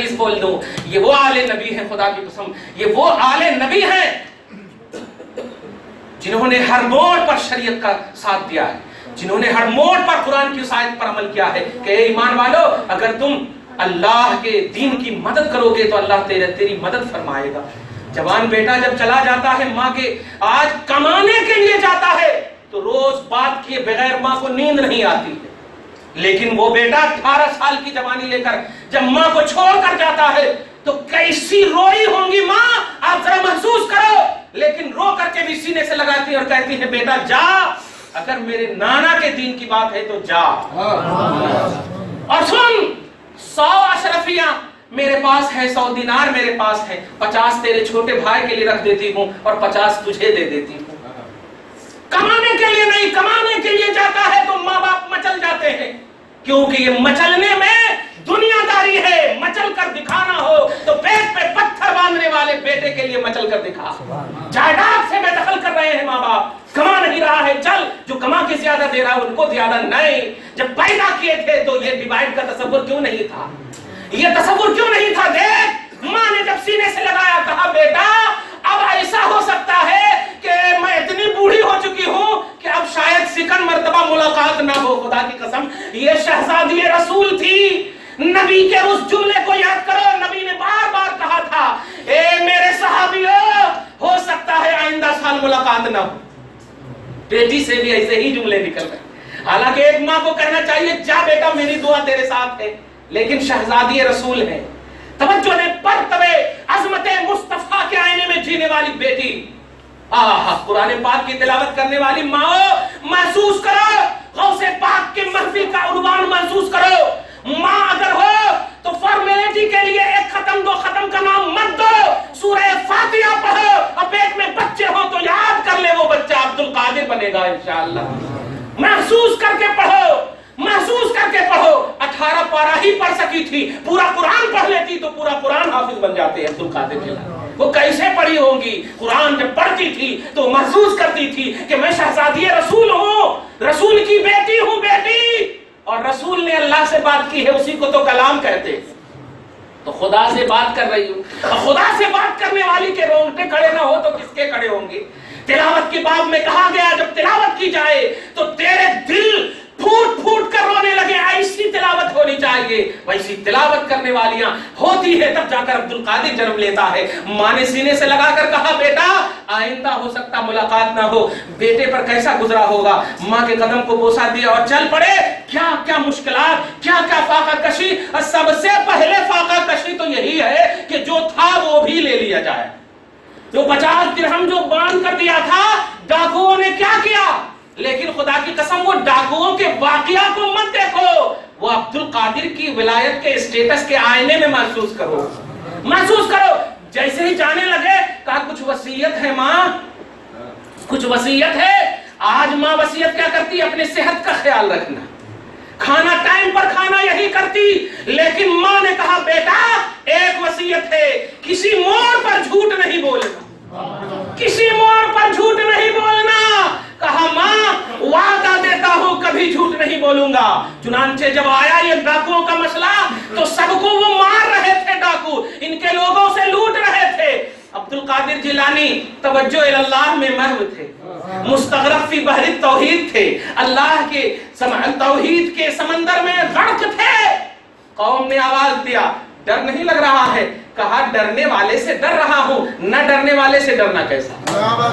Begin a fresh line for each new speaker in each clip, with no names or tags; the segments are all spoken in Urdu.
حدیث بول دوں، یہ وہ آل نبی ہیں، خدا کی قسم یہ وہ آل نبی ہیں جنہوں نے ہر موڑ پر شریعت کا ساتھ دیا ہے، جنہوں نے ہر موڑ پر قرآن کی آیت پر عمل کیا ہے کہ اے ایمان والو اگر تم اللہ کے دین کی مدد کرو گے تو اللہ تیری مدد فرمائے گا۔ جوان بیٹا جب چلا جاتا ہے ماں کے آج کمانے کے لیے جاتا ہے تو روز بات کیے بغیر ماں کو نیند نہیں آتی ہے، لیکن وہ بیٹا 18 سال کی جوانی لے کر جب ماں کو چھوڑ کر جاتا ہے تو کیسی روئی ہوں گی ماں، آپ ذرا محسوس کرو، لیکن رو کر کے بھی سینے سے لگاتی ہے اور کہتی ہے بیٹا جا، اگر میرے نانا کے دین کی بات ہے تو جا۔ اور سن، 100 اشرفیاں میرے پاس ہے، 100 دینار میرے پاس ہے، 50 تیرے چھوٹے بھائی کے لیے رکھ دیتی ہوں اور 50 تجھے دے دیتی ہوں۔ کمانے کے لیے نہیں، کمانے کے لیے جاتا ہے تو ماں باپ مچل جاتے ہیں، کیونکہ یہ مچلنے میں دنیا داری ہے۔ مچل کر دکھانا ہو تو پیٹ پہ پتھر باندھنے والے بیٹے کے لیے مچل کر دکھا۔ جائیداد سے بے دخل کر رہے ہیں ماں باپ، کما نہیں رہا ہے چل، جو کما کے زیادہ دے رہا ہے ان کو زیادہ نہیں۔ جب پیدا کیے تھے تو یہ ڈیوائڈ کا تصور کیوں نہیں تھا، یہ تصور کیوں نہیں تھا؟ دیکھ ماں نے جب سینے سے لگایا کہا بیٹا اب ایسا ہو سکتا ہے کہ میں اتنی بوڑھی ہو چکی ہوں کہ اب شاید سیکنڈ مرتبہ ملاقات نہ ہو۔ خدا کی قسم یہ شہزادی رسول تھی، نبی کے اس جملے کو یاد کرو، نبی نے بار بار کہا تھا اے میرے صحابیوں ہو سکتا ہے آئندہ سال ملاقات نہ ہو۔ بیٹی سے بھی ایسے ہی جملے نکل رہے، حالانکہ ایک ماں کو کہنا چاہیے جا بیٹا میری دعا تیرے ساتھ ہے، لیکن شہزادی رسول ہے، توجہ نے پرتوے عظمت مصطفیٰ کے آئینے میں جینے والی بیٹی، قرآن پاک کی تلاوت کرنے والی ماں، محسوس کرو غوث پاک کے محفل کا عنوان، محسوس کرو ماں اگر ہو تو فارمیلٹی کے لیے ایک ختم دو ختم کا نام مت دو، سورہ فاتحہ پڑھو، اور پیٹ میں بچے ہو تو یاد کر لے وہ بچہ عبد القادر بنے گا انشاءاللہ۔ محسوس کر کے پڑھو، محسوس کر کے پڑھو۔ 18 پارہ ہی پڑھ سکی تھی، پورا قرآن پڑھ لیتی تو پورا قرآن حافظ بن جاتے عبد القادر جیلانی۔ وہ کیسے پڑھی ہوں گی؟ قرآن جب پڑھتی تھی تو محسوس کرتی تھی کہ میں شہزادی رسول ہوں، رسول کی بیٹی ہوں، بیٹی، اور رسول نے اللہ سے بات کی ہے، اسی کو تو کلام کہتے، تو خدا سے بات کر رہی ہوں، اور خدا سے بات کرنے والی کے رونگٹے کھڑے نہ ہو تو کس کے کھڑے ہوں گے؟ تلاوت کے باب میں کہا گیا جب تلاوت کی جائے تو تیرے دل پھوٹ پھوٹ کر رونے لگے، ایسی تلاوت ہونی چاہیے، ویسی تلاوت کرنے والیاں ہوتی ہے تب جا کر عبد القادر جنم لیتا ہے۔ ماں نے سینے سے لگا کر کہا بیٹا آئندہ ہو سکتا ملاقات نہ ہو۔ بیٹے پر کیسا گزرا ہوگا، ماں کے قدم کو بوسا دیا اور چل پڑے۔ کیا کیا مشکلات، کیا کیا فاقہ کشی، اور سب سے پہلے فاقہ کشی تو یہی ہے کہ جو تھا وہ بھی لے لیا جائے۔ جو 50 درہم جو باندھ کر دیا تھا ڈاکوؤں نے کیا کیا، لیکن خدا کی قسم وہ ڈاکوؤں کے واقعہ کو مت دیکھو، وہ عبد القادر کی ولایت کے اسٹیٹس کے آئینے میں محسوس کرو، محسوس کرو۔ جیسے ہی جانے لگے کہا کچھ وصیت ہے ماں، کچھ وصیت ہے۔ آج ماں وصیت کیا کرتی؟ اپنے صحت کا خیال رکھنا، کھانا ٹائم پر کھانا یہی کرتی، لیکن ماں نے کہا بیٹا ایک وصیت ہے، کسی موڑ پر جھوٹ نہیں بولنا، کسی موڑ پر جھوٹ نہیں بولنا۔ کہا ماں وعدہ دیتا ہوں کبھی جھوٹ نہیں بولوں گا۔ چنانچہ جب آیا یہ ڈاکوؤں کا مسئلہ تو سب کو وہ مار رہے تھے، ڈاکو ان کے لوگوں سے لوٹ رہے تھے۔ عبد القادر جیلانی توجہ اللہ میں محو تھے، مستغرق فی بحر التوحید تھے، اللہ کے توحید کے سمندر میں غرق تھے۔ قوم نے آواز دیا ڈر نہیں لگ رہا ہے، کہا ڈرنے والے سے ڈر رہا ہوں، نہ ڈرنے والے سے ڈرنا کیسا،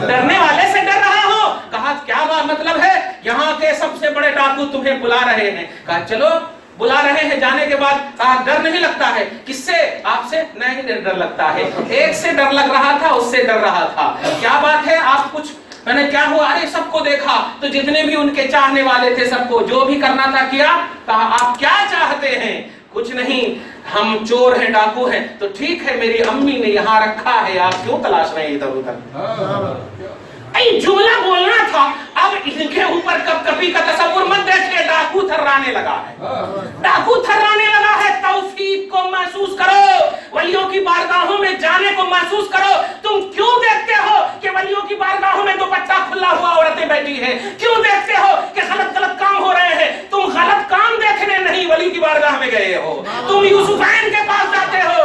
ڈرنے والے سے ڈر رہا ہوں۔ کہا کیا مطلب ہے؟ یہاں کے سب سے بڑے ڈاکو تمہیں بلا رہے ہیں۔ کہا چلو بلا رہے ہیں۔ جانے کے بعد کہا ڈر نہیں لگتا ہے؟ کس سے؟ آپ سے؟ نہیں ڈر لگتا ہے۔ ایک سے ڈر لگ رہا تھا، اس سے ڈر رہا تھا۔ کیا بات ہے آپ کچھ؟ میں نے کیا ہوا؟ ارے سب کو دیکھا تو جتنے بھی ان کے چاہنے والے تھے سب کو جو بھی کرنا تھا کیا۔ کہا آپ کیا چاہتے ہیں؟ کچھ نہیں، ہم چور ہیں، ڈاکو ہیں۔ تو ٹھیک ہے میری امی نے یہاں رکھا ہے، آپ کیوں تلاش رہے ہیں ادھر ادھر؟ جملہ بولنا تھا۔ اب ان کے اوپر کب کبھی کا تصور مت دیکھیے، ڈاکو تھرانے لگا ہے، ڈاکو تھرانے لگا ہے۔ توفیق کو محسوس کرو، ولیوں کی بارگاہوں میں جانے کو محسوس کرو۔ تم کیوں دیکھتے ہو کہ ولیوں کی بارگاہوں میں دوپٹہ کھلا ہوا عورتیں بیٹھی ہیں؟ کیوں دیکھتے ہو کہ غلط غلط کام ہو رہے ہیں؟ تم غلط کام دیکھنے نہیں ولی کی بارگاہ میں گئے ہو، تم یوسفین کے پاس جاتے ہو،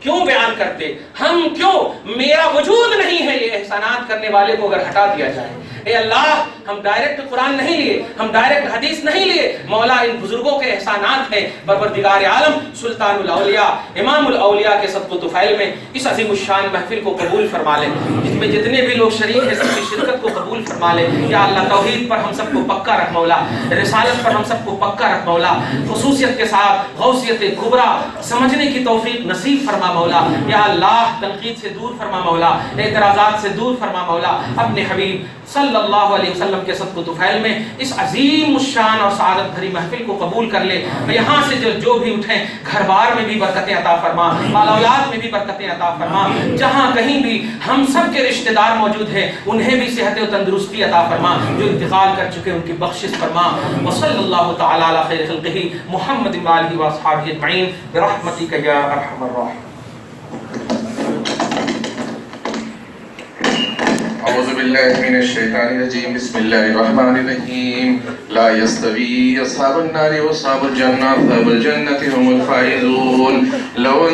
کیوں بیان کرتے؟ ہم کیوں؟ میرا وجود نہیں ہے یہ احسانات کرنے والے کو اگر ہٹا دیا جائے۔ اے اللہ، ہم ڈائریکٹ قرآن نہیں لیے، ہم ڈائریکٹ حدیث نہیں لیے، مولا ان بزرگوں کے احسانات ہیں۔ پروردگار عالم سلطان الاولیاء امام الاولیاء کے صدق و طفیل میں اس عظیم الشان محفل کو قبول فرما لے، جس میں جتنے بھی لوگ شریک ہیں سب کی شرکت کو قبول فرما لے۔ یا اللہ، توحید پر ہم سب کو پکا رکھ مولا، رسالت پر ہم سب کو پکا رکھ مولا، خصوصیت کے ساتھ غوثیت کبریٰ سمجھنے کی توفیق نصیب فرما مولا۔ یا اللہ، تنقید سے دور فرما مولا، اعتراضات سے دور فرما مولا۔ اپنے حبیب صلی اللہ علیہ وسلم کے صدق و طفیل میں اس عظیم الشان اور سعادت بھری محفل کو قبول کر لے۔ یہاں سے جو بھی اٹھیں، گھر بار میں بھی برکتیں عطا فرما، مال اولاد میں بھی برکتیں عطا فرما، جہاں کہیں بھی ہم سب کے رشتہ دار موجود ہیں انہیں بھی صحت و تندرستی عطا فرما، جو انتقال کر چکے ان کی بخشش فرما۔ وصلی اللہ تعالی علی خیر خلقہ محمد و آلہ و اصحابہ اجمعین برحمتک یا ارحم الراحمین۔
اعوذ باللہ من الشیطان الرجیم، بسم اللہ الرحمن الرحیم۔ لا يستوی اصحاب النار واصحاب الجنہ، اصحاب الجنہ هم الفائزون۔ لو